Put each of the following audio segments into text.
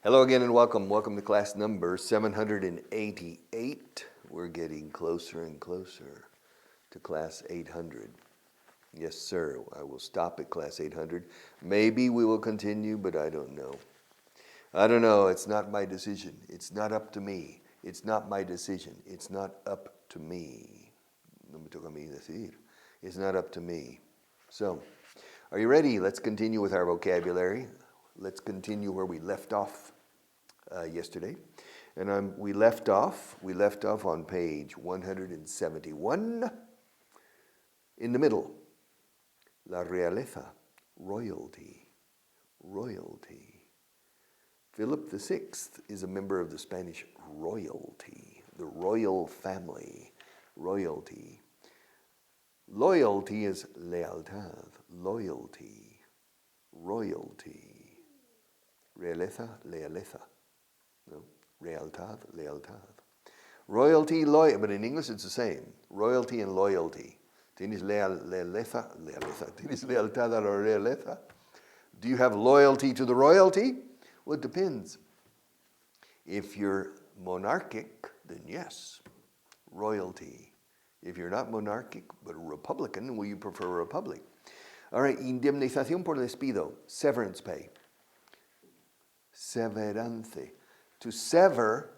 Hello again and welcome. Welcome to class number 788. We're getting closer and closer to class 800. Yes, sir. I will stop at class 800. Maybe we will continue, but I don't know. I don't know. It's not my decision. It's not up to me. It's not my decision. It's not up to me. No me toca a mí decidir. It's not up to me. So, are you ready? Let's continue with our vocabulary. Let's continue where we left off yesterday. And we left off on page 171. In the middle, la realeza, royalty. Philip VI is a member of the Spanish royalty, the royal family, royalty. Loyalty is lealtad, loyalty, royalty. Realeza, lealeza. No? Lealtad, lealtad. Royalty, but in English it's the same. Royalty and loyalty. ¿Tienes lealtad a la realeza? Do you have loyalty to the royalty? Well, it depends. If you're monarchic, then yes, royalty. If you're not monarchic, but a republican, well, you prefer a republic. All right, indemnización por despido, severance pay. Severance. To sever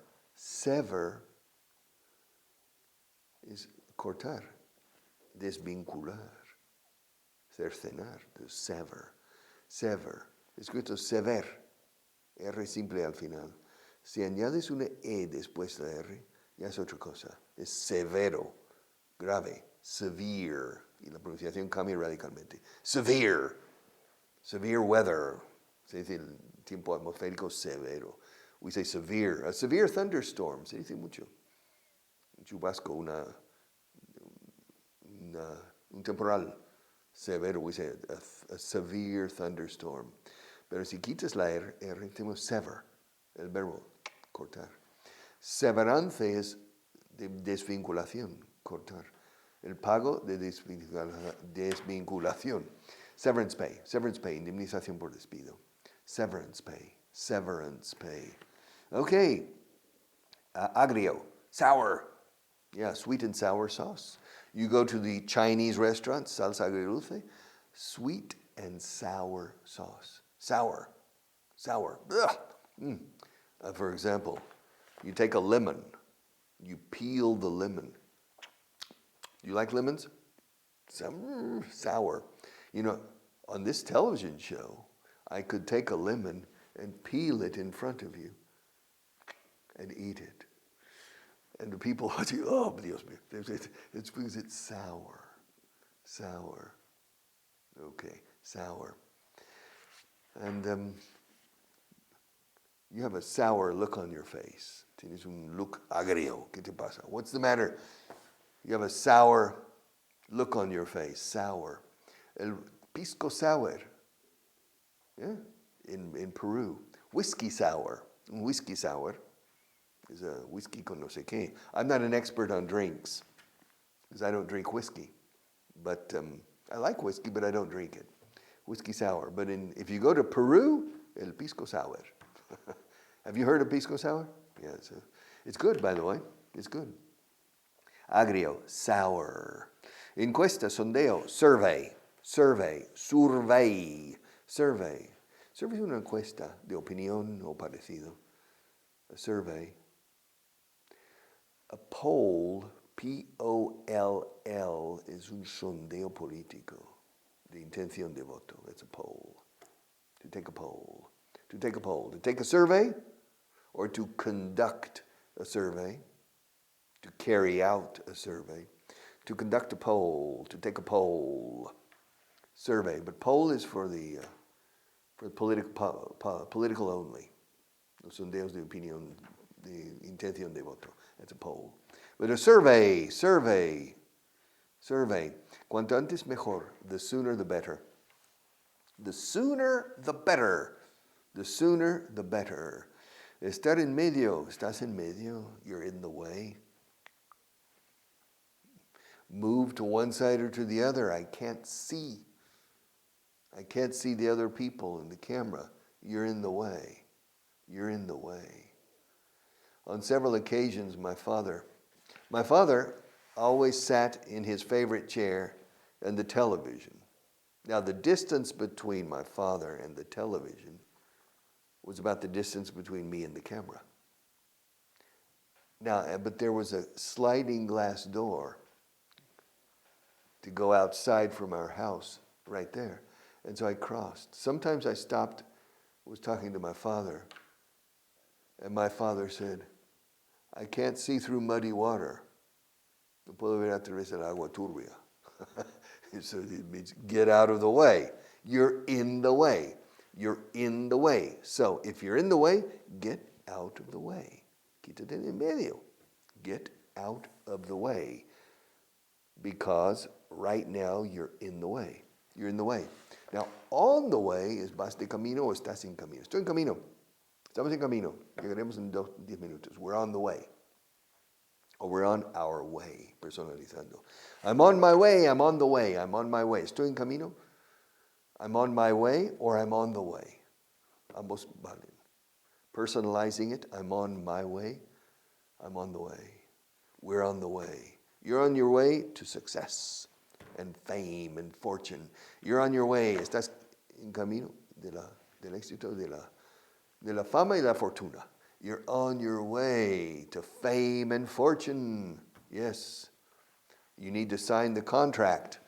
is cortar, desvincular, cercenar, to sever. Escrito sever, R simple al final. Si añades una E después de la R, ya es otra cosa. Es severo, grave, severe. Y la pronunciación cambia radicalmente. Severe weather. Se dice el tiempo atmosférico severo. We say severe. A severe thunderstorm. Se dice mucho. Un chubasco, un temporal severo. We say a severe thunderstorm. Pero si quitas la R, tenemos sever, el verbo cortar. Severance es de desvinculación, cortar. El pago de desvinculación. Severance pay, indemnización por despido. Severance pay. Okay. Agrio, sour. Yeah, sweet and sour sauce. You go to the Chinese restaurant, salsa agridulce, sweet and sour sauce. Sour. For example, you take a lemon, you peel the lemon. You like lemons? Sour. You know, on this television show, I could take a lemon and peel it in front of you and eat it. And the people watching, oh, Dios mío, it's because it's sour. Okay, sour. And you have a sour look on your face. Tienes un look agrio. ¿Qué te pasa? What's the matter? You have a sour look on your face. Sour. El pisco sour. Yeah, in Peru. Whiskey sour. Un whiskey sour is a whiskey con no sé qué. I'm not an expert on drinks because I don't drink whiskey. But I like whiskey, but I don't drink it. Whiskey sour. But if you go to Peru, el pisco sour. Have you heard of pisco sour? Yeah, it's good, by the way. It's good. Agrio, sour. Encuesta, sondeo, survey. Survey es una encuesta de opinión o parecido. A survey. A poll, P-O-L-L, es un sondeo político de intención de voto. That's a poll. To take a poll. To take a survey or to conduct a survey. To carry out a survey. To conduct a poll. To take a poll. Survey. But poll is for the political only. Los sondeos de opinión, de intención de voto. That's a poll. But a survey. Cuanto antes mejor. The sooner the better. The sooner the better. Estar en medio. Estás en medio. You're in the way. Move to one side or to the other. I can't see the other people in the camera. You're in the way. You're in the way. On several occasions, my father always sat in his favorite chair and the television. Now, the distance between my father and the television was about the distance between me and the camera. Now, but there was a sliding glass door to go outside from our house right there. And so I crossed. Sometimes I stopped, was talking to my father, and my father said, I can't see through muddy water. No puedo ver a través del agua turbia. So it means get out of the way. You're in the way. You're in the way. So if you're in the way, get out of the way. Quítate en medio. Get out of the way. Because right now you're in the way. You're in the way. Now, on the way is vas de camino o estás en camino. Estoy en camino. Estamos en camino. Llegaremos en 10 minutos. We're on the way. Or we're on our way, personalizando. I'm on my way, I'm on the way, I'm on my way. Estoy en camino, I'm on my way, or I'm on the way. Ambos valen. Personalizing it, I'm on my way, I'm on the way. We're on the way. You're on your way to success and fame and fortune. You're on your way. Estás en camino del éxito, de la fama y la fortuna. You're on your way to fame and fortune. Yes. You need to sign the contract.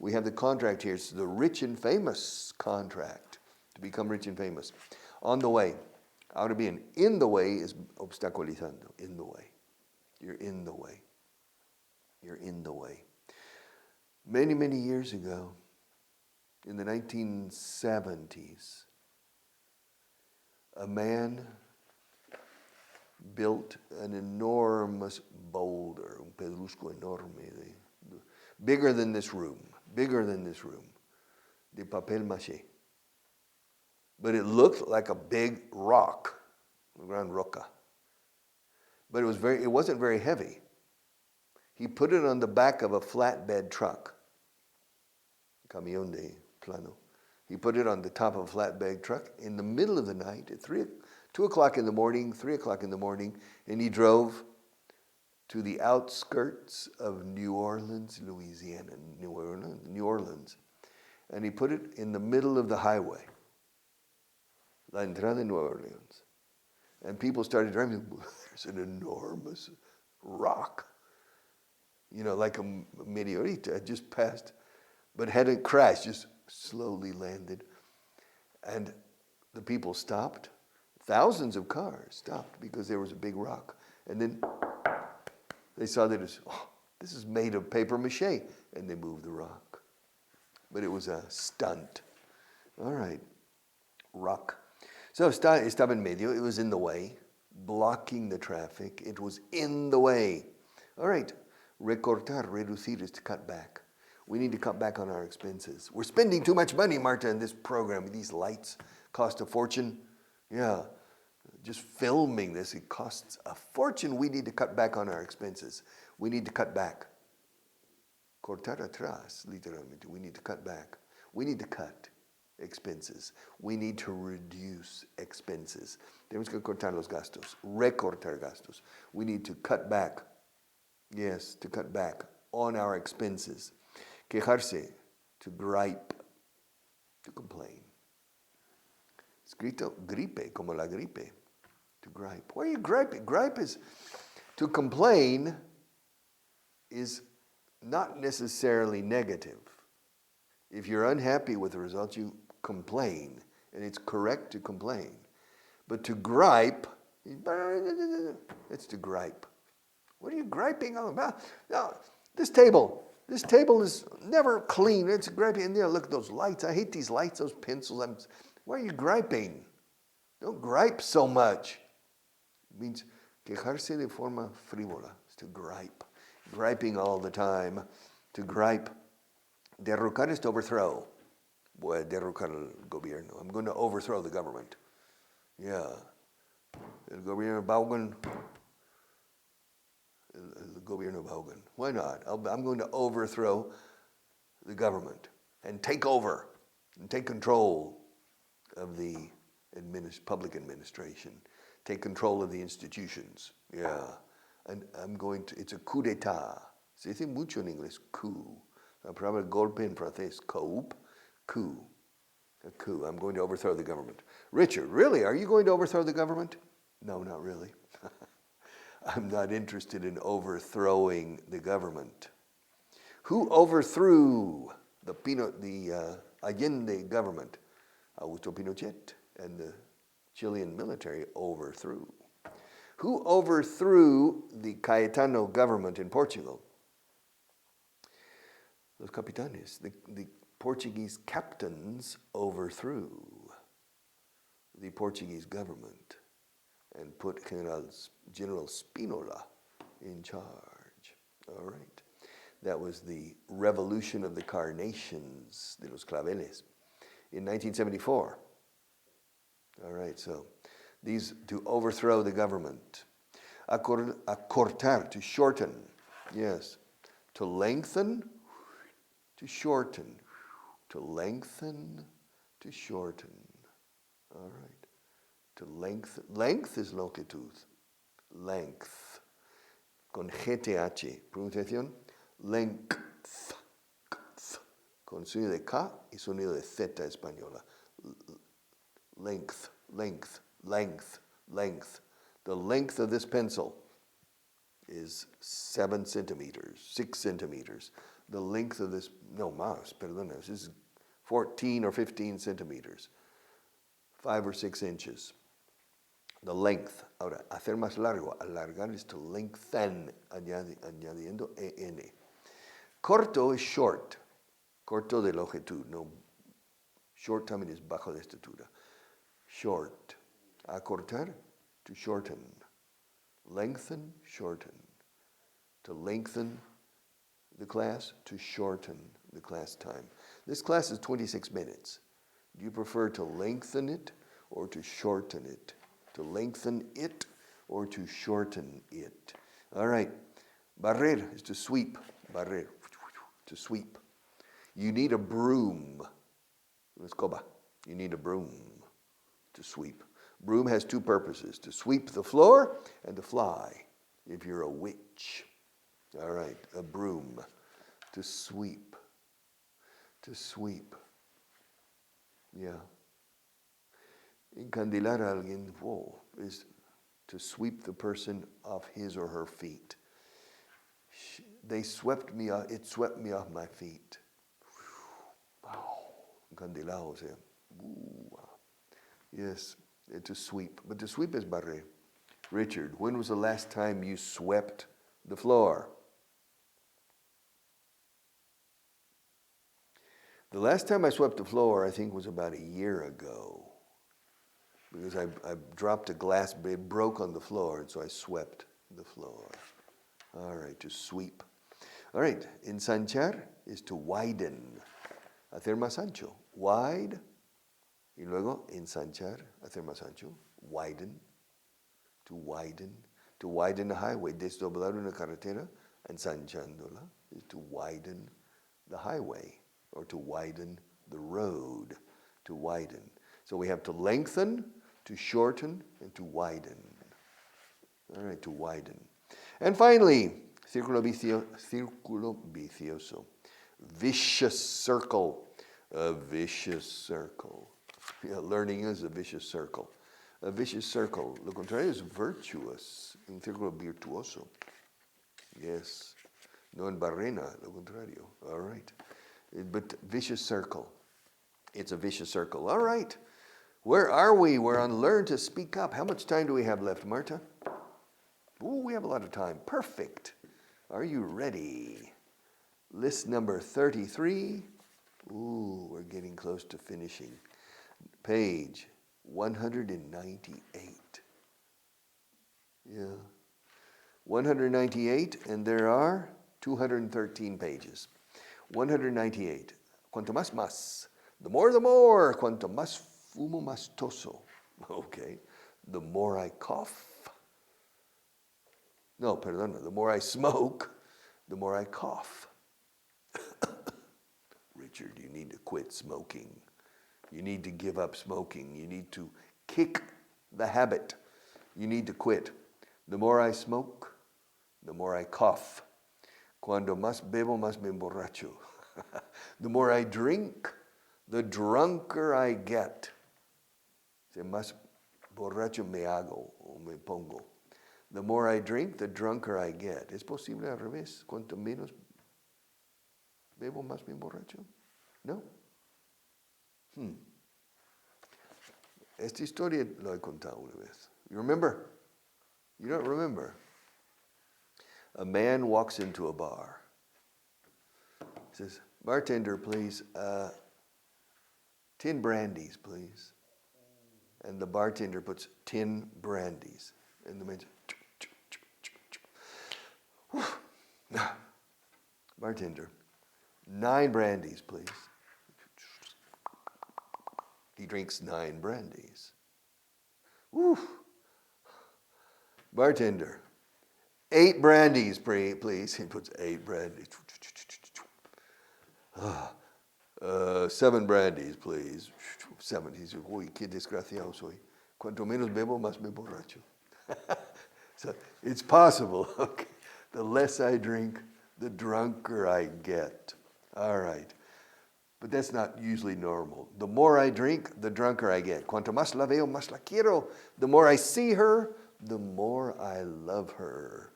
We have the contract here. It's the rich and famous contract to become rich and famous. On the way. Out of being in the way is obstaculizando. In the way. You're in the way. You're in the way. Many, many years ago, in the 1970s, a man built an enormous boulder, un pedrusco enorme, bigger than this room, de papel maché. But it looked like a big rock, a gran roca. But it wasn't very heavy. He put it on the back of a flatbed truck, camión de plano. He put it on the top of a flatbed truck in the middle of the night at 2 o'clock in the morning, 3 o'clock in the morning, and he drove to the outskirts of New Orleans, Louisiana, New Orleans. And he put it in the middle of the highway, La Entrada de New Orleans. And people started driving, there's an enormous rock, like a meteorita had just passed, but hadn't crashed, just slowly landed. And the people stopped. Thousands of cars stopped because there was a big rock. And then they saw that this is made of paper mache. And they moved the rock. But it was a stunt. All right. Rock. So estaba en medio. It was in the way. Blocking the traffic. It was in the way. All right. Recortar, reducir is to cut back. We need to cut back on our expenses. We're spending too much money, Marta, in this program. These lights cost a fortune. Yeah, just filming this, it costs a fortune. We need to cut back on our expenses. We need to cut back. Cortar atrás, literalmente. We need to cut back. We need to cut expenses. We need to reduce expenses. Tenemos que cortar los gastos. Recortar gastos. We need to cut back. Yes, to cut back on our expenses. Quejarse, to gripe, to complain. Escrito gripe, como la gripe, to gripe. Why are you griping? Gripe is, to complain is not necessarily negative. If you're unhappy with the results, you complain, and it's correct to complain. But to gripe, it's to gripe. What are you griping about? No, this table is never clean. It's griping. And look at those lights. I hate these lights, those pencils. Why are you griping? Don't gripe so much. It means quejarse de forma frívola. It's to gripe. Griping all the time. To gripe. Derrocar is to overthrow. Voy a derrocar el gobierno. I'm going to overthrow the government. Yeah. El gobierno Vaughan. El gobierno Vaughan. Why not? I'm going to overthrow the government and take over and take control of the public administration, take control of the institutions. Yeah. And it's a coup d'etat. Se dice mucho en inglés, coup. La palabra golpe en francés, coup. A coup. I'm going to overthrow the government. Richard, really? Are you going to overthrow the government? No, not really. I'm not interested in overthrowing the government. Who overthrew the Allende government? Augusto Pinochet and the Chilean military overthrew. Who overthrew the Caetano government in Portugal? Los capitanes, the Portuguese captains overthrew the Portuguese government and put General Spinola in charge. All right. That was the Revolution of the Carnations, de los Claveles, in 1974. All right, so these to overthrow the government. Acortar, to shorten. Yes. To lengthen, to shorten. To lengthen, to shorten. All right. To lengthen. Length is longitud. Length. Con GTH. Pronunciación. Length. Con sonido de K y sonido de Z española. Length, length, length, length. The length of this pencil is 7 centimeters, 6 centimeters. The length of this, this is 14 or 15 centimeters, 5 or 6 inches. The length. Ahora, hacer más largo, alargar is to lengthen, añadiendo en. Corto is short. Corto de longitud, no. Short también es bajo de estatura. Short. Acortar, to shorten. Lengthen, shorten. To lengthen the class, to shorten the class time. This class is 26 minutes. Do you prefer to lengthen it or to shorten it? To lengthen it or to shorten it? All right. Barrer is to sweep. Barrer, to sweep. You need a broom. Escoba. You need a broom to sweep. Broom has 2 purposes, to sweep the floor and to fly, if you're a witch. All right, a broom, to sweep. To sweep. Yeah. Encandilar a alguien, is to sweep the person off his or her feet. It swept me off my feet. Wow. Encandilado, o sea. Yes, to sweep. But to sweep is barrer. Richard, when was the last time you swept the floor? The last time I swept the floor, I think, was about a year ago. Because I dropped a glass, it broke on the floor, and so I swept the floor. All right, to sweep. All right, ensanchar is to widen. Hacer más ancho. Wide. Y luego ensanchar, hacer más ancho. Widen. To widen. To widen the highway. Desdoblar una carretera, ensanchándola, is to widen the highway. Or to widen the road. To widen. So we have to lengthen, to shorten, and to widen. All right, to widen. And finally, círculo vicioso. Vicious circle. A vicious circle. Yeah, learning is a vicious circle. A vicious circle. Lo contrario es virtuous. Un círculo virtuoso. Yes. No en barrena, lo contrario. All right. But vicious circle. It's a vicious circle. All right. Where are we? We're on Learn to Speak Up. How much time do we have left, Marta? Ooh, we have a lot of time. Perfect. Are you ready? List number 33. Ooh, we're getting close to finishing. Page 198. Yeah. 198, and there are 213 pages. 198. Cuanto más, más. The more, the more. Cuanto más fumo, más toso. Okay. The more I cough. No, perdona. The more I smoke, the more I cough. Richard, you need to quit smoking. You need to give up smoking. You need to kick the habit. You need to quit. The more I smoke, the more I cough. Cuando más bebo, más me emborracho. The more I drink, the drunker I get. Más borracho me hago o me pongo. The more I drink, the drunker I get. ¿Es posible al revés? Cuanto menos bebo, más me emborracho? No. Esta historia la he contado una vez. You remember? You don't remember? A man walks into a bar. He says, bartender, please, 10 brandies, please. And the bartender puts 10 brandies. And the man says, bartender, 9 brandies, please. He drinks 9 brandies. Woo. Bartender, 8 brandies, please. He puts 8 brandies. 7 brandies, please. 7. He says, uy, qué desgraciado soy. Cuanto menos bebo, más me borracho. So it's possible. Okay. The less I drink, the drunker I get. All right. But that's not usually normal. The more I drink, the drunker I get. Cuanto más la veo, más la quiero. The more I see her, the more I love her.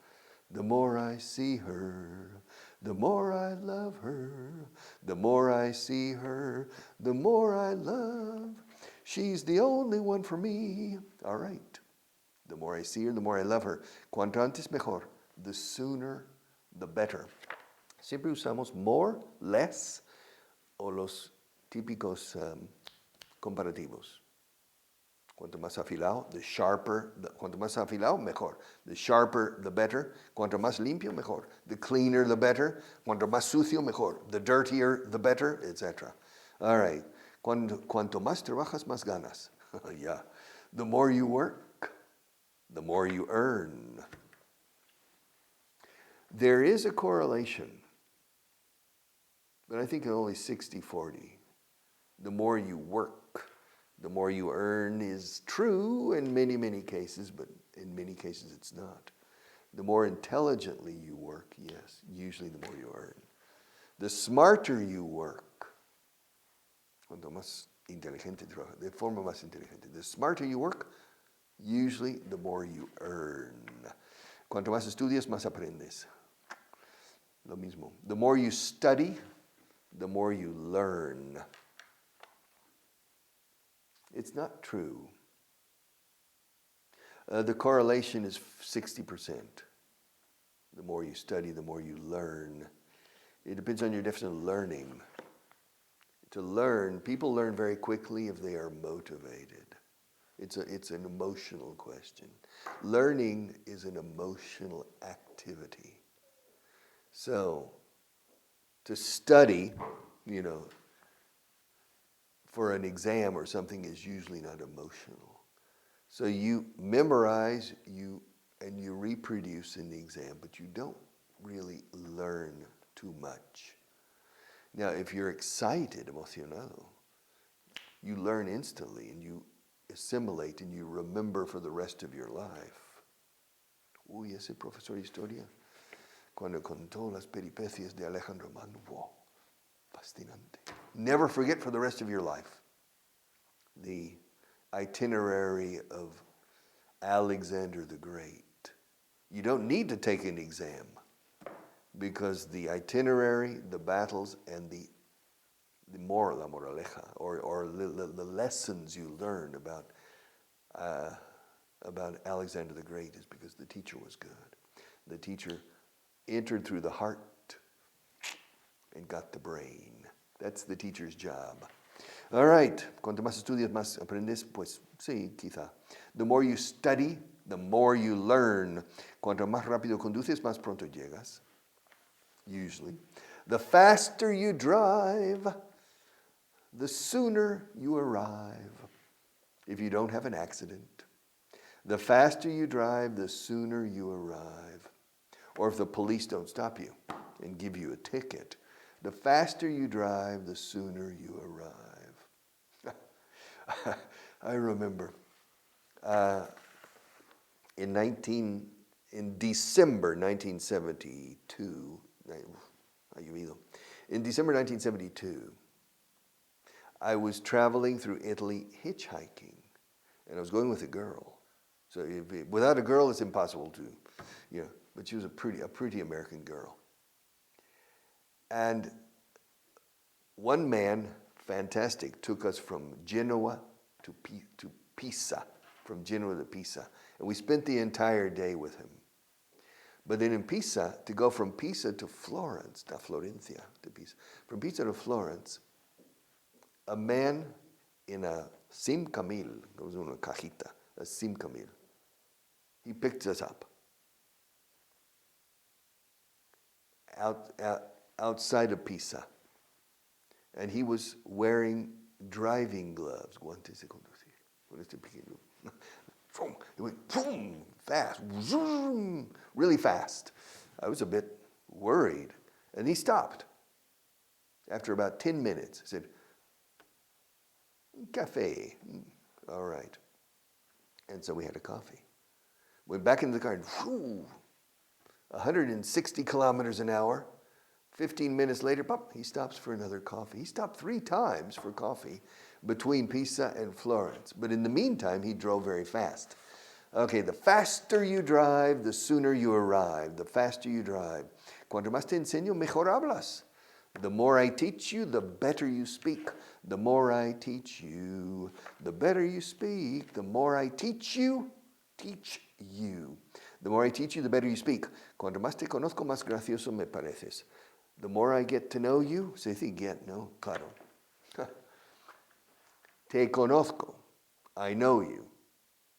The more I see her, the more I love her. The more I see her, the more I love. She's the only one for me. All right. The more I see her, the more I love her. Cuanto antes mejor. The sooner, the better. Siempre usamos more, less, o los típicos comparativos. Cuanto más afilado, the sharper, cuanto más afilado, mejor. The sharper, the better. Cuanto más limpio, mejor. The cleaner, the better. Cuanto más sucio, mejor. The dirtier, the better, etc. All right. Cuanto más trabajas, más ganas. Yeah. The more you work, the more you earn. There is a correlation, but I think only 60-40. The more you work, the more you earn is true in many, many cases, but in many cases it's not. The more intelligently you work, yes, usually the more you earn. The smarter you work, cuanto más inteligente trabaja, de forma más inteligente. The smarter you work, usually the more you earn. Cuanto más estudias, más aprendes. Lo mismo. The more you study, the more you learn. It's not true. The correlation is 60%. The more you study, the more you learn. It depends on your definition of learning. To learn, people learn very quickly if they are motivated. It's an emotional question. Learning is an emotional activity. So, to study, for an exam or something is usually not emotional. So you memorize, and you reproduce in the exam, but you don't really learn too much. Now, if you're excited, emocionado, you learn instantly and you assimilate and you remember for the rest of your life. Uy, ese profesor de historia, cuando contó las peripecias de Alejandro Magno, wow, fascinante. Never forget for the rest of your life the itinerary of Alexander the Great. You don't need to take an exam because the itinerary, the battles, and the moral, la moraleja, or the lessons you learn about Alexander the Great is because the teacher was good. The teacher entered through the heart and got the brain. That's the teacher's job. All right. Cuanto más estudias, más aprendes. Pues sí, quizá. The more you study, the more you learn. Cuanto más rápido conduces, más pronto llegas. Usually. The faster you drive, the sooner you arrive. If you don't have an accident. The faster you drive, the sooner you arrive. Or if the police don't stop you and give you a ticket. The faster you drive, the sooner you arrive. I remember In December 1972, in December 1972, I was traveling through Italy hitchhiking, and I was going with a girl. So without a girl, it's impossible to, but she was a pretty American girl. And one man, fantastic, took us from Genoa to Pisa, from Genoa to Pisa. And we spent the entire day with him. But then in Pisa, to go from Pisa to Florence, not Florencia, to Pisa, from Pisa to Florence, a man in a simcamil, it was una cajita, a simcamil, he picked us up outside of Pisa. And he was wearing driving gloves, guantes de conducir, con este pequeño. It went boom, fast, zoom, really fast. I was a bit worried. And he stopped. After about 10 minutes, he said, "Café." All right. And so we had a coffee. Went back into the car and 160 kilometers an hour. 15 minutes later, pop, he stops for another coffee. He stopped 3 times for coffee between Pisa and Florence. But in the meantime, he drove very fast. Okay, the faster you drive, the sooner you arrive. The faster you drive. Cuanto más te enseño, mejor hablas. The more I teach you, the better you speak. The more I teach you, the better you speak. The more I teach you, teach you. The more I teach you, the better you speak. Cuanto más te conozco, más gracioso me pareces. The more I get to know you, se dice get, no? Claro. Te conozco, I know you,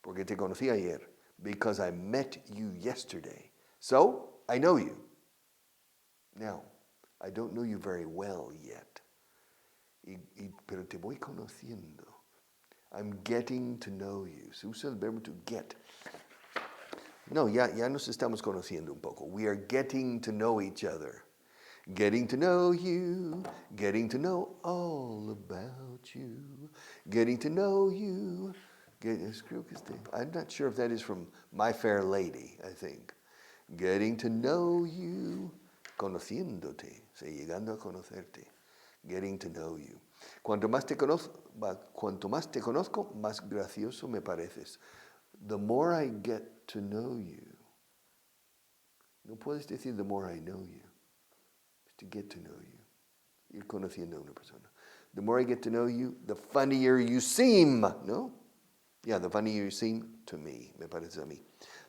porque te conocí ayer, because I met you yesterday. So, I know you. Now, I don't know you very well yet, pero te voy conociendo. I'm getting to know you. Se usa el verbo to get. No, ya nos estamos conociendo un poco. We are getting to know each other. Getting to know you, getting to know all about you, getting to know you. I'm not sure if that is from My Fair Lady, I think. Getting to know you, conociéndote, llegando a conocerte. Getting to know you. Cuanto más te conozco, más gracioso me pareces. The more I get to know you. No puedes decir the more I know you. To get to know you. Ir conociendo a una persona. The more I get to know you, the funnier you seem, no? Yeah, the funnier you seem to me, me parece a mí.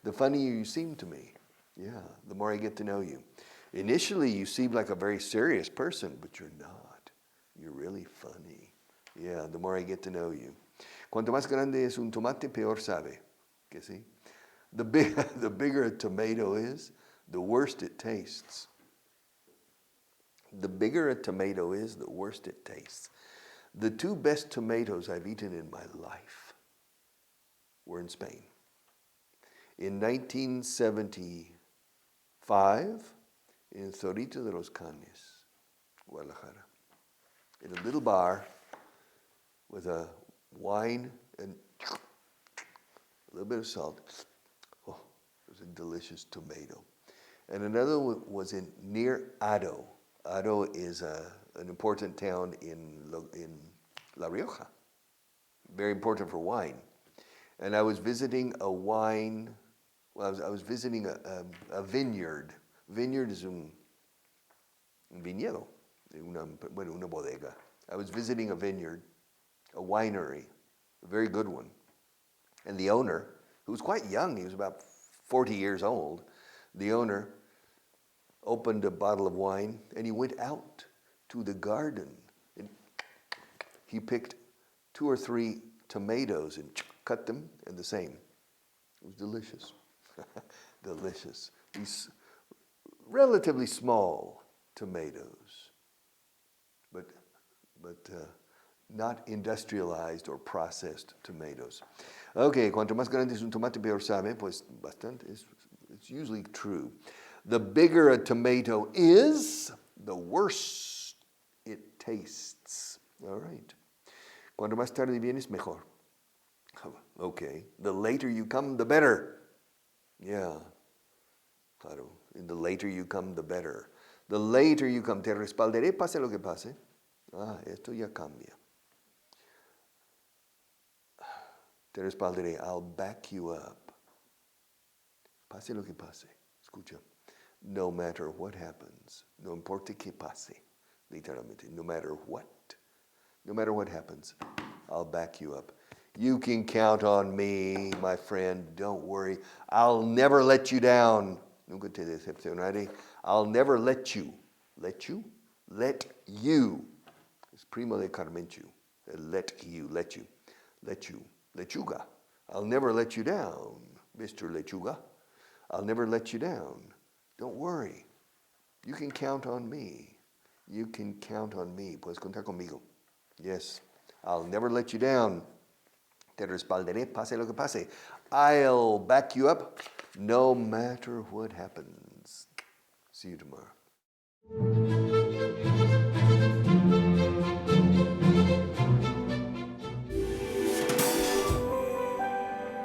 The funnier you seem to me. Yeah, the more I get to know you. Initially, you seem like a very serious person, but you're not. You're really funny. Yeah, the more I get to know you. Cuanto más grande es un tomate, peor sabe. ¿Que sí? The bigger a tomato is, the worse it tastes. The bigger a tomato is, the worse it tastes. The 2 best tomatoes I've eaten in my life were in Spain. In 1975, in Zorrito de los Canes, Guadalajara, in a little bar with a wine and a little bit of salt. Oh, it was a delicious tomato. And another one was near Ado. Ado is an important town in La Rioja, very important for wine. And I was visiting a wine, I was visiting a vineyard. Vineyard is un viñedo, una bodega. I was visiting a vineyard, a winery, a very good one. And the owner, who was quite young, he was about 40 years old, the owner opened a bottle of wine, and he went out to the garden. And he picked 2 or 3 tomatoes and cut them, and the same. It was delicious. Delicious. These relatively small tomatoes, but not industrialized or processed tomatoes. Okay, cuanto más grande es un tomate, peor sabe, pues bastante, it's usually true. The bigger a tomato is, the worse it tastes. All right. Cuanto más tarde vienes, mejor. Okay. The later you come, the better. Yeah. Claro. The later you come, the better. The later you come, te respaldaré pase lo que pase. Ah, esto ya cambia. Te respaldaré, I'll back you up. Pase lo que pase. Escucha. No matter what happens. No importa que pase. Literalmente. No matter what. No matter what happens, I'll back you up. You can count on me, my friend. Don't worry. I'll never let you down. Nunca te decepcionaré. I'll never let you. Let you? Let you. Es primo de Carmenchu. Let you. Let you. Let you. Lechuga. I'll never let you down, Mr. Lechuga. I'll never let you down. Don't worry. You can count on me. You can count on me. Puedes contar conmigo. Yes. I'll never let you down. Te respaldaré, pase lo que pase. I'll back you up no matter what happens. See you tomorrow.